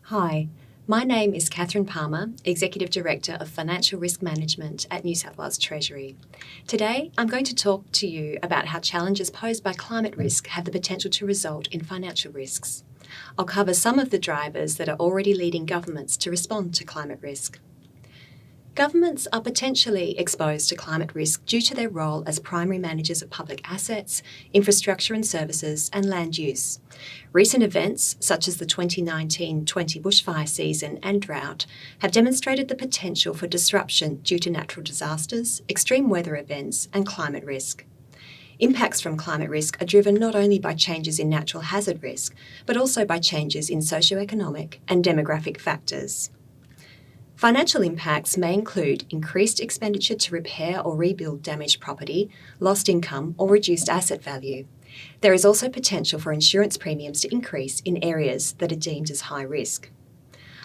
Hi, my name is Catherine Palmer, Executive Director of Financial Risk Management at New South Wales Treasury. Today, I'm going to talk to you about how challenges posed by climate risk have the potential to result in financial risks. I'll cover some of the drivers that are already leading governments to respond to climate risk. Governments are potentially exposed to climate risk due to their role as primary managers of public assets, infrastructure and services, and land use. Recent events, such as the 2019-20 bushfire season and drought, have demonstrated the potential for disruption due to natural disasters, extreme weather events, and climate risk. Impacts from climate risk are driven not only by changes in natural hazard risk, but also by changes in socioeconomic and demographic factors. Financial impacts may include increased expenditure to repair or rebuild damaged property, lost income, or reduced asset value. There is also potential for insurance premiums to increase in areas that are deemed as high risk.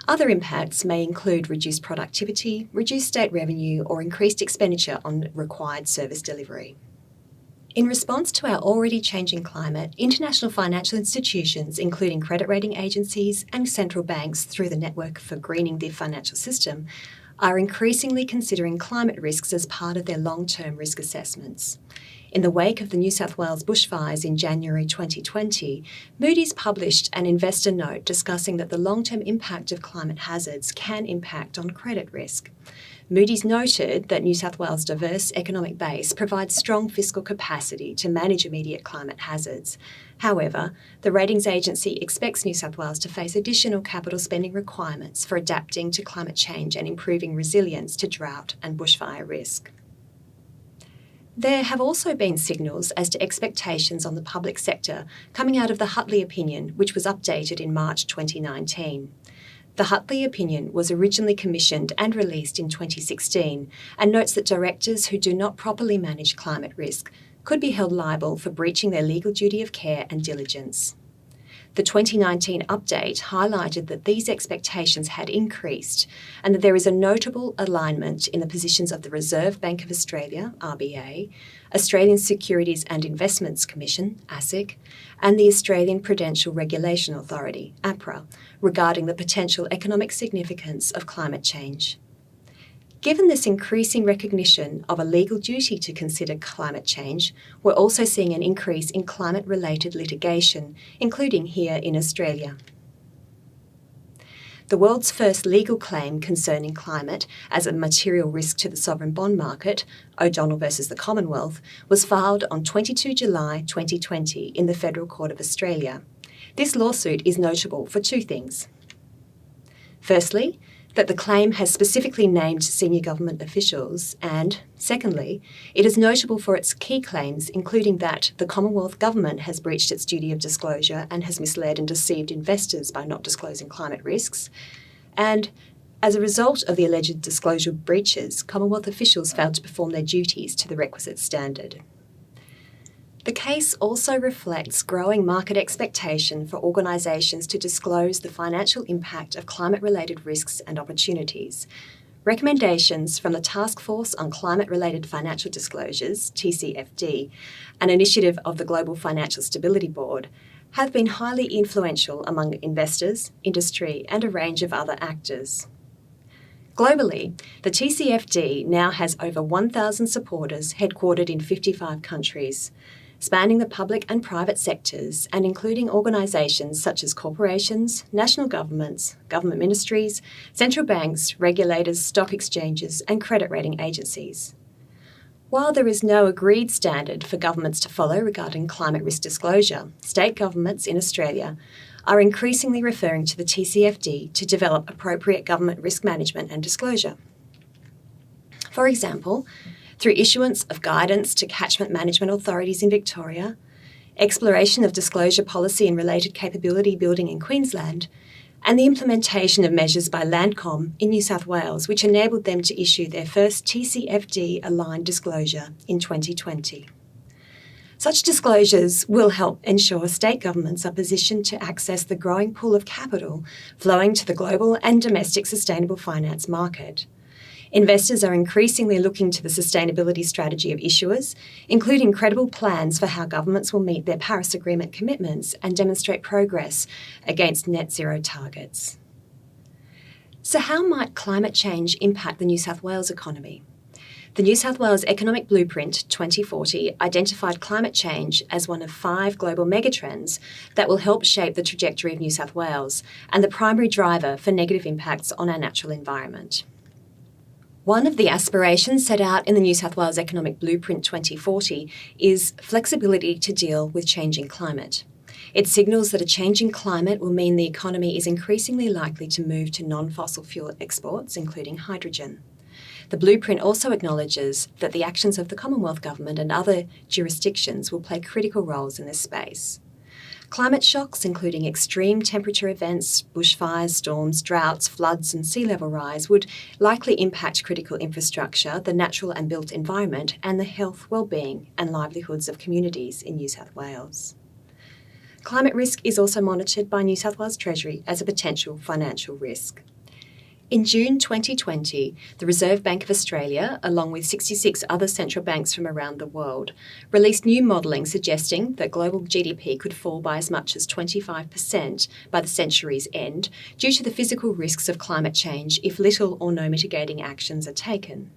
Other impacts may include reduced productivity, reduced state revenue, or increased expenditure on required service delivery. In response to our already changing climate, international financial institutions, including credit rating agencies and central banks through the Network for Greening the Financial System, are increasingly considering climate risks as part of their long-term risk assessments. In the wake of the New South Wales bushfires in January 2020, Moody's published an investor note discussing that the long-term impact of climate hazards can impact on credit risk. Moody's noted that New South Wales' diverse economic base provides strong fiscal capacity to manage immediate climate hazards. However, the ratings agency expects New South Wales to face additional capital spending requirements for adapting to climate change and improving resilience to drought and bushfire risk. There have also been signals as to expectations on the public sector coming out of the Hutley opinion, which was updated in March 2019. The Hutley opinion was originally commissioned and released in 2016 and notes that directors who do not properly manage climate risk could be held liable for breaching their legal duty of care and diligence. The 2019 update highlighted that these expectations had increased and that there is a notable alignment in the positions of the Reserve Bank of Australia, RBA, Australian Securities and Investments Commission, ASIC, and the Australian Prudential Regulation Authority, APRA, regarding the potential economic significance of climate change. Given this increasing recognition of a legal duty to consider climate change, we're also seeing an increase in climate-related litigation, including here in Australia. The world's first legal claim concerning climate as a material risk to the sovereign bond market, O'Donnell versus the Commonwealth, was filed on 22 July 2020 in the Federal Court of Australia. This lawsuit is notable for two things. Firstly, that the claim has specifically named senior government officials, and, secondly, it is notable for its key claims, including that the Commonwealth Government has breached its duty of disclosure and has misled and deceived investors by not disclosing climate risks, and, as a result of the alleged disclosure breaches, Commonwealth officials failed to perform their duties to the requisite standard. The case also reflects growing market expectation for organisations to disclose the financial impact of climate-related risks and opportunities. Recommendations from the Task Force on Climate-Related Financial Disclosures, TCFD, an initiative of the Global Financial Stability Board, have been highly influential among investors, industry, and a range of other actors. Globally, the TCFD now has over 1,000 supporters headquartered in 55 countries, spanning the public and private sectors and including organisations such as corporations, national governments, government ministries, central banks, regulators, stock exchanges and credit rating agencies. While there is no agreed standard for governments to follow regarding climate risk disclosure, state governments in Australia are increasingly referring to the TCFD to develop appropriate government risk management and disclosure. For example, through issuance of guidance to catchment management authorities in Victoria, exploration of disclosure policy and related capability building in Queensland, and the implementation of measures by Landcom in New South Wales, which enabled them to issue their first TCFD-aligned disclosure in 2020. Such disclosures will help ensure state governments are positioned to access the growing pool of capital flowing to the global and domestic sustainable finance market. Investors are increasingly looking to the sustainability strategy of issuers, including credible plans for how governments will meet their Paris Agreement commitments and demonstrate progress against net zero targets. So how might climate change impact the New South Wales economy? The New South Wales Economic Blueprint 2040 identified climate change as one of 5 global megatrends that will help shape the trajectory of New South Wales and the primary driver for negative impacts on our natural environment. One of the aspirations set out in the New South Wales Economic Blueprint 2040 is flexibility to deal with changing climate. It signals that a changing climate will mean the economy is increasingly likely to move to non-fossil fuel exports, including hydrogen. The blueprint also acknowledges that the actions of the Commonwealth Government and other jurisdictions will play critical roles in this space. Climate shocks, including extreme temperature events, bushfires, storms, droughts, floods and sea level rise, would likely impact critical infrastructure, the natural and built environment, and the health, well-being and livelihoods of communities in New South Wales. Climate risk is also monitored by New South Wales Treasury as a potential financial risk. In June 2020, the Reserve Bank of Australia, along with 66 other central banks from around the world, released new modelling suggesting that global GDP could fall by as much as 25% by the century's end due to the physical risks of climate change if little or no mitigating actions are taken.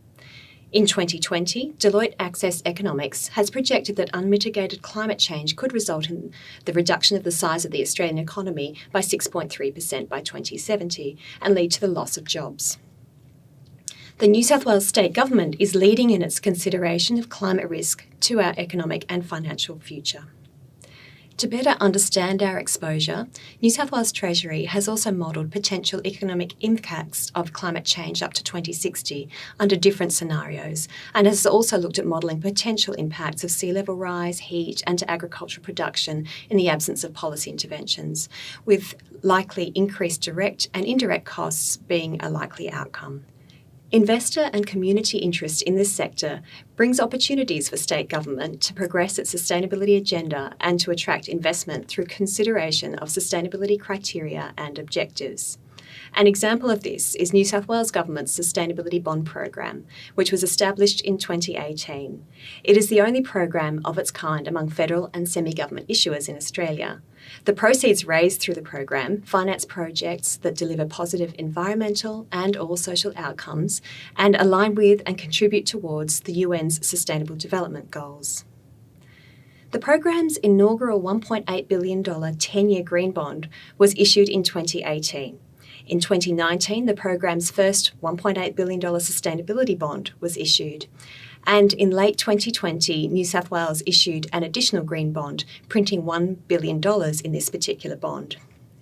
In 2020, Deloitte Access Economics has projected that unmitigated climate change could result in the reduction of the size of the Australian economy by 6.3% by 2070 and lead to the loss of jobs. The New South Wales State Government is leading in its consideration of climate risk to our economic and financial future. To better understand our exposure, New South Wales Treasury has also modelled potential economic impacts of climate change up to 2060 under different scenarios, and has also looked at modelling potential impacts of sea level rise, heat and to agricultural production in the absence of policy interventions, with likely increased direct and indirect costs being a likely outcome. Investor and community interest in this sector brings opportunities for state government to progress its sustainability agenda and to attract investment through consideration of sustainability criteria and objectives. An example of this is New South Wales Government's Sustainability Bond Program, which was established in 2018. It is the only program of its kind among federal and semi-government issuers in Australia. The proceeds raised through the program finance projects that deliver positive environmental and/or social outcomes and align with and contribute towards the UN's Sustainable Development Goals. The program's inaugural $1.8 billion 10-year green bond was issued in 2018. In 2019, the program's first $1.8 billion sustainability bond was issued. And in late 2020, New South Wales issued an additional green bond, printing $1 billion in this particular bond.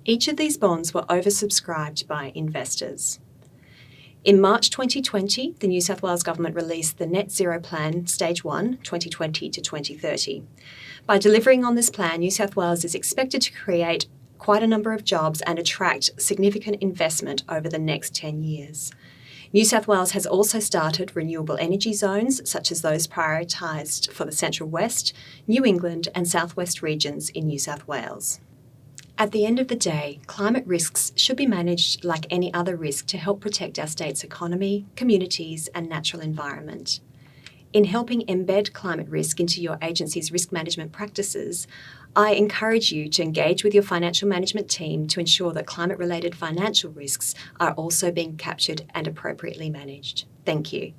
Each of these bonds were oversubscribed by investors. In March 2020, the New South Wales Government released the Net Zero Plan Stage 1, 2020 to 2030. By delivering on this plan, New South Wales is expected to create quite a number of jobs and attract significant investment over the next 10 years. New South Wales has also started renewable energy zones, such as those prioritised for the Central West, New England and South West regions in New South Wales. At the end of the day, climate risks should be managed like any other risk to help protect our state's economy, communities and natural environment. In helping embed climate risk into your agency's risk management practices, I encourage you to engage with your financial management team to ensure that climate-related financial risks are also being captured and appropriately managed. Thank you.